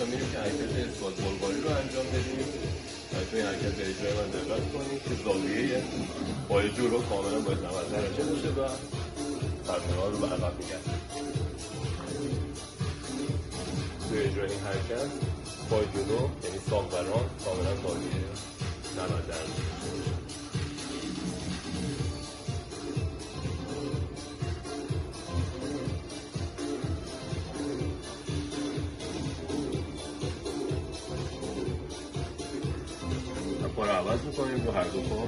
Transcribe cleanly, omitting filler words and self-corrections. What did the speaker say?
تا میریم که حرکت اسکات بلغاری رو انجام بدیم و توی حرکت به اجرای من دقت کنیم که زاویه پای جلو کاملا باید 90 درجه باشه و پرتنها رو به عقب میگرد. توی اجرای این حرکت پای جلو یعنی ساق و ران کاملا زاویه 90 درجه. پا رو عوض میکنیم رو هر دو پا